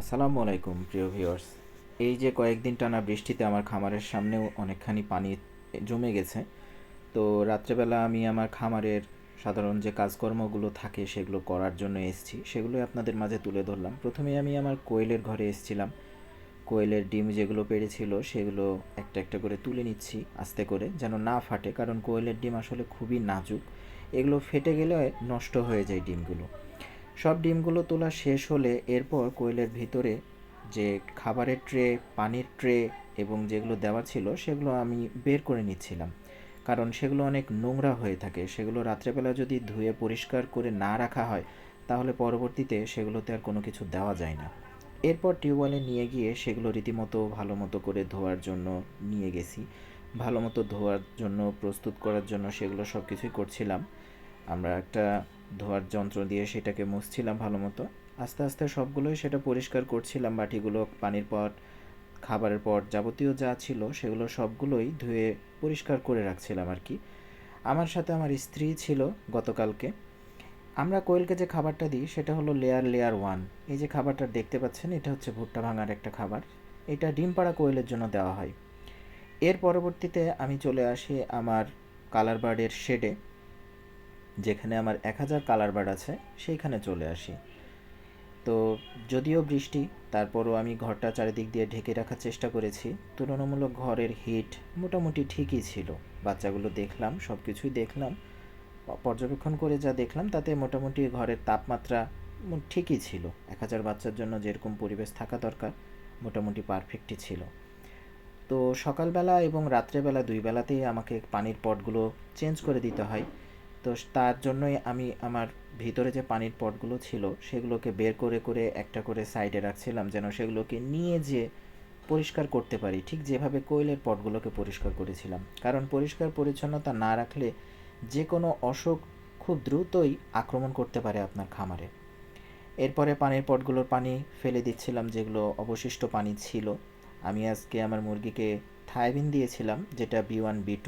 আসসালামু আলাইকুম প্রিয় ভিউয়ার্স। এই যে কয়েকদিন টানা বৃষ্টিতে আমার খামারের সামনেও অনেকখানি পানি জমে গেছে। তো রাত্রেবেলা আমি আমার খামারের সাধারণ যে কাজকর্মগুলো থাকে সেগুলো করার জন্য এসেছি, সেগুলোই আপনাদের মাঝে তুলে ধরলাম। প্রথমে আমি আমার কোয়েলের ঘরে এসেছিলাম। কোয়েলের ডিম যেগুলো পেড়েছিল সেগুলো একটা একটা করে তুলে নিচ্ছি আস্তে করে, যেন না ফাটে, কারণ কোয়েলের ডিম আসলে খুবই নাজুক। এগুলো ফেটে গেলে নষ্ট হয়ে যায় ডিমগুলো। সব ডিমগুলো তোলা শেষ হলে এরপর কোয়েলের ভিতরে যে খাবারের ট্রে, পানির ট্রে এবং যেগুলো দেওয়া ছিল সেগুলো আমি বের করে নিচ্ছিলাম, কারণ সেগুলো অনেক নোংরা হয়ে থাকে। সেগুলো রাত্রেবেলা যদি ধুয়ে পরিষ্কার করে না রাখা হয় তাহলে পরবর্তীতে সেগুলোতে আর কোনো কিছু দেওয়া যায় না। এরপর টিউবওয়েলে নিয়ে গিয়ে সেগুলো রীতিমতো ভালো মতো করে ধোয়ার জন্য নিয়ে গেছি। ভালো মতো ধোয়ার জন্য, প্রস্তুত করার জন্য সেগুলো সব কিছুই করছিলাম। আমরা একটা ধোয়ার যন্ত্র দিয়ে সেটাকে মুছছিলাম ভালো মতো। আস্তে আস্তে সবগুলোই সেটা পরিষ্কার করছিলাম। বাটিগুলো, পানির পট, খাবারের পট, যাবতীয় যা ছিল সেগুলো সবগুলোই ধুয়ে পরিষ্কার করে রাখছিলাম আর কি। আমার সাথে আমার স্ত্রী ছিল গতকালকে। আমরা কোয়েলকে যে খাবারটা দিই সেটা হলো লেয়ার লেয়ার ওয়ান। এই যে খাবারটা দেখতে পাচ্ছেন, এটা হচ্ছে ভুট্টা ভাঙার একটা খাবার। এটা ডিম পাড়া কোয়েলের জন্য দেওয়া হয়। এর পরবর্তীতে আমি চলে আসি আমার কালার বার্ডের শেডে, যেখানে আমার 1000 কালার বার্ড আছে, সেইখানে চলে আসি। তো যদিও বৃষ্টি, তারপরও আমি ঘরটা চারিদিক দিয়ে ঢেকে রাখার চেষ্টা করেছি। তুলনামূলক ঘরের হিট মোটামুটি ঠিকই ছিল। বাচ্চাগুলো দেখলাম, সব কিছুই দেখলাম। পর্যবেক্ষণ করে যা দেখলাম তাতে মোটামুটি ঘরের তাপমাত্রা ঠিকই ছিল। 1000 বাচ্চার জন্য যেরকম পরিবেশ থাকা দরকার মোটামুটি পারফেক্টই ছিল। তো সকালবেলা এবং রাত্রেবেলা দুই বেলাতেই আমাকে পানির পটগুলো চেঞ্জ করে দিতে হয়। তো তার জন্যই আমি আমার ভিতরে যে পানির পটগুলো ছিল সেগুলোকে বের করে করে একটা করে সাইডে রাখছিলাম, যেন সেগুলোকে নিয়ে যেয়ে পরিষ্কার করতে পারি, ঠিক যেভাবে কোয়েলের পটগুলোকে পরিষ্কার করেছিলাম। কারণ পরিষ্কার পরিচ্ছন্নতা না রাখলে যে কোনো অসুখ খুব দ্রুতই আক্রমণ করতে পারে আপনার খামারে। এরপরে পানির পটগুলোর পানি ফেলে দিচ্ছিলাম, যেগুলো অবশিষ্ট পানি ছিল। আমি আজকে আমার মুরগিকে থায়াবিন দিয়েছিলাম, যেটা B1 B2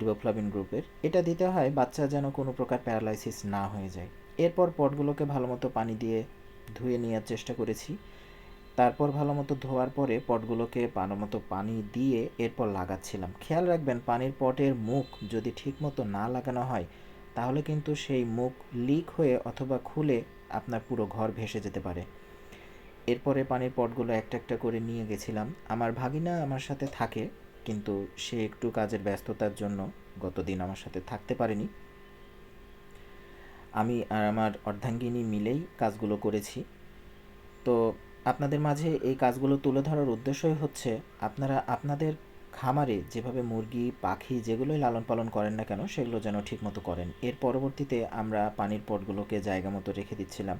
রিবোফ্লাভিন গ্রুপের। এটা দিতে হয় বাচ্চা যেন কোনো প্রকার প্যারালাইসিস না হয়ে যায়। এরপর পটগুলোকে ভালো মতো পানি দিয়ে ধুয়ে নেওয়ার চেষ্টা করেছি। তারপর ভালো মতো ধোয়ার পরে পটগুলোকে ভালো মতো পানি দিয়ে এরপর লাগাচ্ছিলাম। খেয়াল রাখবেন, পানির পটের মুখ যদি ঠিক মতো না লাগানো হয় তাহলে কিন্তু সেই মুখ লিক হয়ে অথবা খুলে আপনার পুরো ঘর ভেসে যেতে পারে। এরপরে পানির পটগুলো একটা একটা করে নিয়ে গেছিলাম। আমার ভাগিনা আমার সাথে থাকে, কিন্তু সে একটু কাজের ব্যস্ততার জন্য গতদিন আমার সাথে থাকতে পারেনি। আমি আর আমার অর্ধাঙ্গিনী মিলেই কাজগুলো করেছি। তো আপনাদের মাঝে এই কাজগুলো তুলে ধরার উদ্দেশ্যই হচ্ছে আপনারা আপনাদের খামারে যেভাবে মুরগি, পাখি যেগুলোই লালন পালন করেন না কেন সেগুলো যেন ঠিকমতো করেন। এর পরবর্তীতে আমরা পানির পটগুলোকে জায়গা মতো রেখে দিচ্ছিলাম,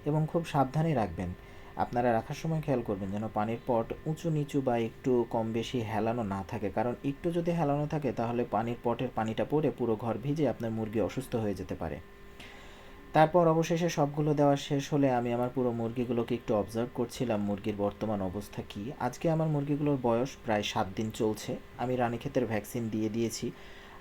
এবং খুব সাবধানে রাখবেন। আপনারা রাখার সময় খেয়াল করবেন যেন পানির পট উঁচু নিচু বা একটু কম বেশি হেলানো না থাকে, কারণ একটু যদি হেলানো থাকে তাহলে পানির পটের পানিটা পড়ে পুরো ঘর ভিজে আপনার মুরগি অসুস্থ হয়ে যেতে পারে। তারপর অবশেষে সবগুলো দেওয়া শেষ হলে আমি আমার পুরো মুরগিগুলোকে একটু অবজার্ভ করছিলাম মুরগির বর্তমান অবস্থা কী। আজকে আমার মুরগিগুলোর বয়স প্রায় 7 দিন চলছে। আমি রানীক্ষেতের ভ্যাকসিন দিয়ে দিয়েছি।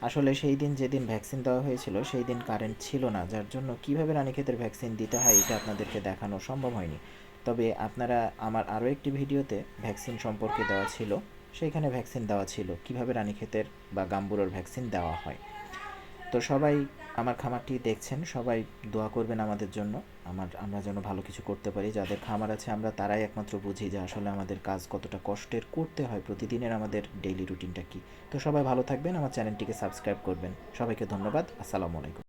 আসলে সেই দিন যেদিন ভ্যাকসিন দেওয়া হয়েছিল সেই দিন কারেন্ট ছিল না, যার জন্য কীভাবে রানীক্ষেতের ভ্যাকসিন দিতে হয় এটা আপনাদেরকে দেখানো সম্ভব হয়নি। তবে আপনারা আমার আরও একটি ভিডিওতে ভ্যাকসিন সম্পর্কে দেওয়া ছিল, সেইখানে ভ্যাকসিন দেওয়া ছিল কীভাবে রানীক্ষেতের বা গাম্বুরোর ভ্যাকসিন দেওয়া হয়। তো সবাই আমার খামারটি দেখছেন, সবাই দোয়া করবেন আমাদের জন্য। আমরা যেন ভালো কিছু করতে পারি। যাদের খামার আছে আমরা তারাই একমাত্র বুঝি যে আসলে আমাদের কাজ কতটা কষ্টের করতে হয়, প্রতিদিনের আমাদের ডেইলি রুটিনটা কী। তো সবাই ভালো থাকবেন, আমার চ্যানেলটিকে সাবস্ক্রাইব করবেন। সবাইকে ধন্যবাদ। আসসালামু আলাইকুম।